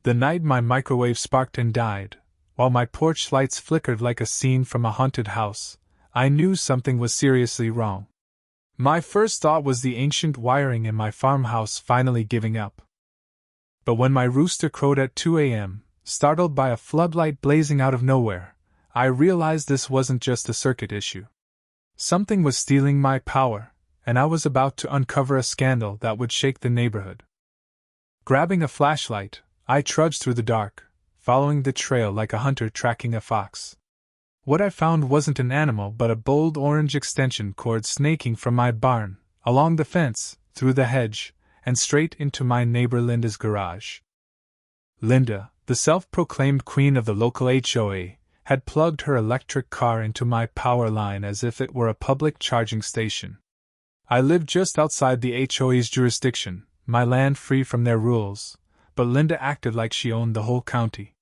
The night my microwave sparked and died, while my porch lights flickered like a scene from a haunted house, I knew something was seriously wrong. My first thought was the ancient wiring in my farmhouse finally giving up. But when my rooster crowed at 2 a.m., startled by a floodlight blazing out of nowhere, I realized this wasn't just a circuit issue. Something was stealing my power, and I was about to uncover a scandal that would shake the neighborhood. Grabbing a flashlight, I trudged through the dark, following the trail like a hunter tracking a fox. What I found wasn't an animal but a bold orange extension cord snaking from my barn, along the fence, through the hedge, and straight into my neighbor Linda's garage. Linda, the self-proclaimed queen of the local HOA, had plugged her electric car into my power line as if it were a public charging station. I lived just outside the HOA's jurisdiction, my land free from their rules, but Linda acted like she owned the whole county.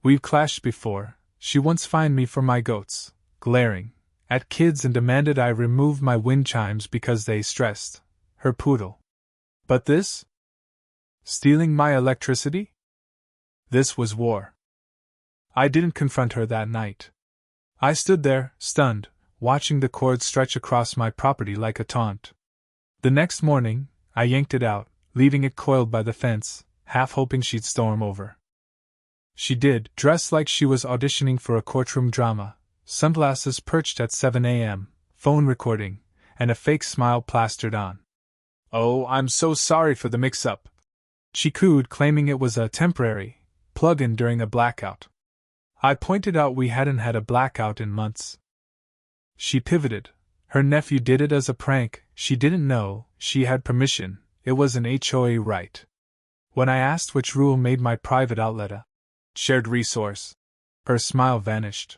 We've clashed before. She once fined me for my goats, glaring at kids, and demanded I remove my wind chimes because they stressed her poodle. But this? Stealing my electricity? This was war. I didn't confront her that night. I stood there, stunned, watching the cord stretch across my property like a taunt. The next morning, I yanked it out, leaving it coiled by the fence, half hoping she'd storm over. She did, dressed like she was auditioning for a courtroom drama, sunglasses perched at 7 a.m., phone recording, and a fake smile plastered on. "Oh, I'm so sorry for the mix-up," she cooed, claiming it was a temporary plug-in during a blackout. I pointed out we hadn't had a blackout in months. She pivoted. Her nephew did it as a prank. She didn't know she had permission. It was an HOA right. When I asked which rule made my private outlet a shared resource, her smile vanished.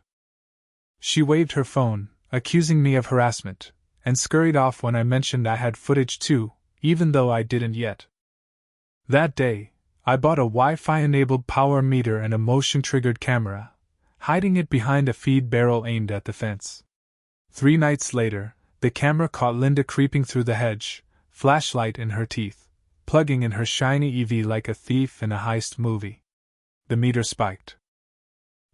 She waved her phone, accusing me of harassment, and scurried off when I mentioned I had footage too, even though I didn't yet. That day, I bought a Wi-Fi-enabled power meter and a motion-triggered camera, hiding it behind a feed barrel aimed at the fence. 3 nights later, the camera caught Linda creeping through the hedge, flashlight in her teeth, plugging in her shiny EV like a thief in a heist movie. The meter spiked.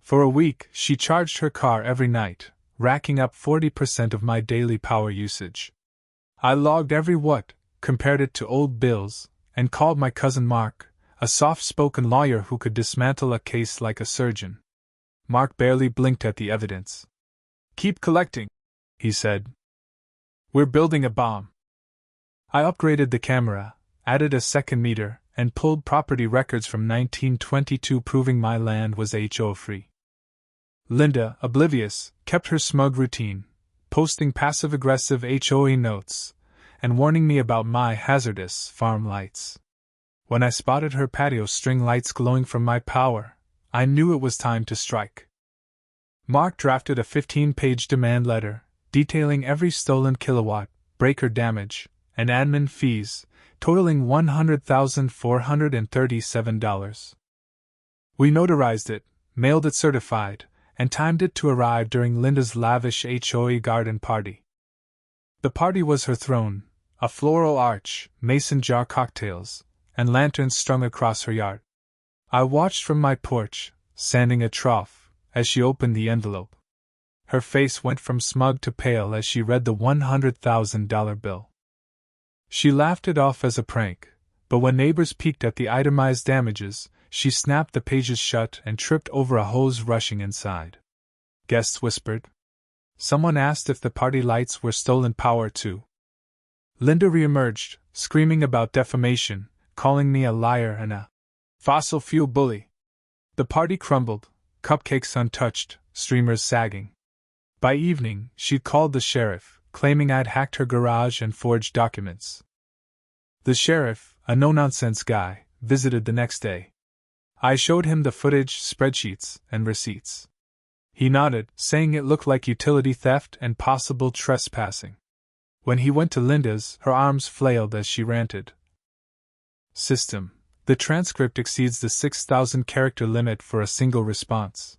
For a week, she charged her car every night, racking up 40% of my daily power usage. I logged every watt, compared it to old bills, and called my cousin Mark, a soft-spoken lawyer who could dismantle a case like a surgeon. Mark barely blinked at the evidence. "Keep collecting," he said. "We're building a bomb." I upgraded the camera, added a second meter, and pulled property records from 1922 proving my land was HO-free. Linda, oblivious, kept her smug routine, posting passive-aggressive HOA notes, and warning me about my hazardous farm lights. When I spotted her patio string lights glowing from my power, I knew it was time to strike. Mark drafted a 15-page demand letter, detailing every stolen kilowatt, breaker damage, and admin fees, totaling $100,437. We notarized it, mailed it certified, and timed it to arrive during Linda's lavish HOA garden party. The party was her throne, a floral arch, mason jar cocktails, and lanterns strung across her yard. I watched from my porch, sanding a trough, as she opened the envelope. Her face went from smug to pale as she read the $100,000 bill. She laughed it off as a prank, but when neighbors peeked at the itemized damages, she snapped the pages shut and tripped over a hose rushing inside. Guests whispered. Someone asked if the party lights were stolen power too. Linda reemerged, screaming about defamation, calling me a liar and a fossil fuel bully. The party crumbled, cupcakes untouched, streamers sagging. By evening, she'd called the sheriff, claiming I'd hacked her garage and forged documents. The sheriff, a no-nonsense guy, visited the next day. I showed him the footage, spreadsheets, and receipts. He nodded, saying it looked like utility theft and possible trespassing. When he went to Linda's, her arms flailed as she ranted. "System, the transcript exceeds the 6,000-character limit for a single response.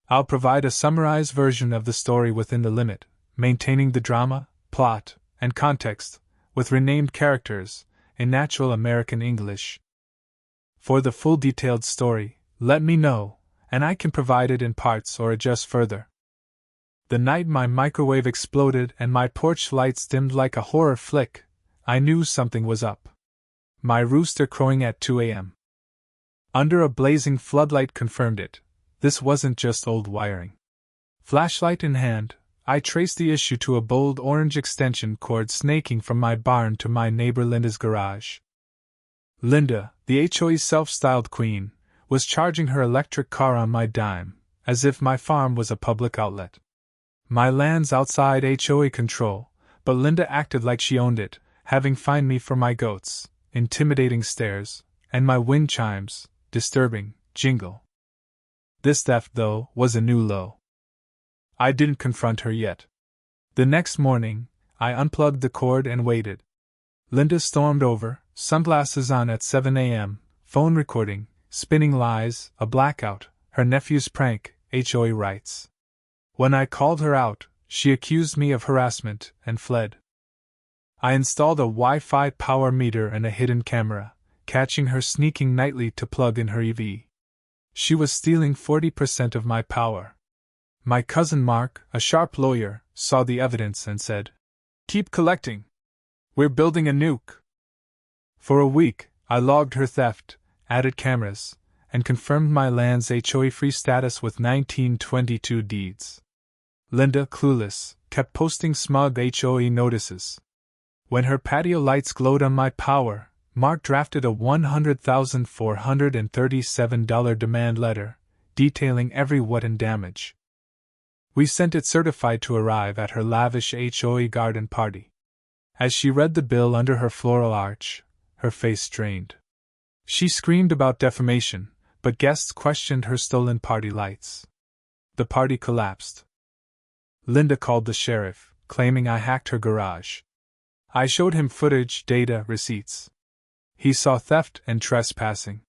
I'll provide a summarized version of the story within the limit, maintaining the drama, plot, and context, with renamed characters, in natural American English." For the full detailed story, let me know, and I can provide it in parts or adjust further. The night my microwave exploded and my porch lights dimmed like a horror flick, I knew something was up. My rooster crowing at 2 a.m. under a blazing floodlight confirmed it. This wasn't just old wiring. Flashlight in hand, I traced the issue to a bold orange extension cord snaking from my barn to my neighbor Linda's garage. Linda, the HOA's self-styled queen, was charging her electric car on my dime, as if my farm was a public outlet. My land's outside HOA control, but Linda acted like she owned it, having fined me for my goats, intimidating stares, and my wind chimes, disturbing, jingle. This theft, though, was a new low. I didn't confront her yet. The next morning, I unplugged the cord and waited. Linda stormed over, sunglasses on at 7 a.m., phone recording, spinning lies, a blackout, her nephew's prank, HOA writes. When I called her out, she accused me of harassment and fled. I installed a Wi-Fi power meter and a hidden camera, catching her sneaking nightly to plug in her EV. She was stealing 40% of my power. My cousin Mark, a sharp lawyer, saw the evidence and said, "Keep collecting. We're building a nuke." For a week, I logged her theft, added cameras, and confirmed my land's HOA-free status with 1922 deeds. Linda, clueless, kept posting smug HOA notices. When her patio lights glowed on my power, Mark drafted a $100,437 demand letter, detailing every watt and damage. We sent it certified to arrive at her lavish HOA garden party. As she read the bill under her floral arch, her face strained. She screamed about defamation, but guests questioned her stolen party lights. The party collapsed. Linda called the sheriff, claiming I hacked her garage. I showed him footage, data, receipts. He saw theft and trespassing.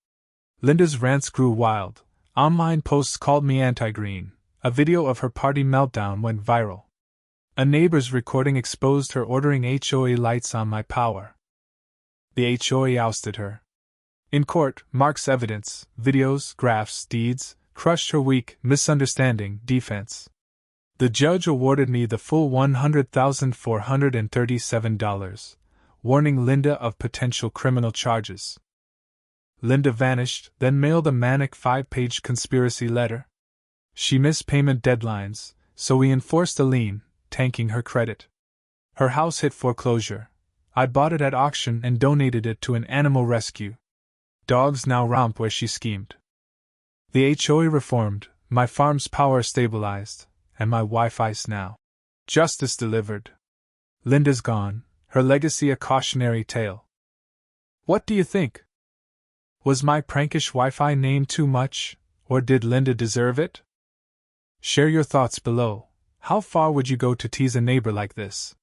Linda's rants grew wild. Online posts called me anti-green. A video of her party meltdown went viral. A neighbor's recording exposed her ordering HOA lights on my power. The HOA ousted her. In court, Mark's evidence, videos, graphs, deeds, crushed her weak, misunderstanding defense. The judge awarded me the full $100,437, warning Linda of potential criminal charges. Linda vanished, then mailed a manic 5-page conspiracy letter. She missed payment deadlines, so we enforced a lien, tanking her credit. Her house hit foreclosure. I bought it at auction and donated it to an animal rescue. Dogs now romp where she schemed. The HOA reformed, my farm's power stabilized, and my Wi-Fi's now. Justice delivered. Linda's gone, her legacy a cautionary tale. What do you think? Was my prankish Wi-Fi name too much, or did Linda deserve it? Share your thoughts below. How far would you go to tease a neighbor like this?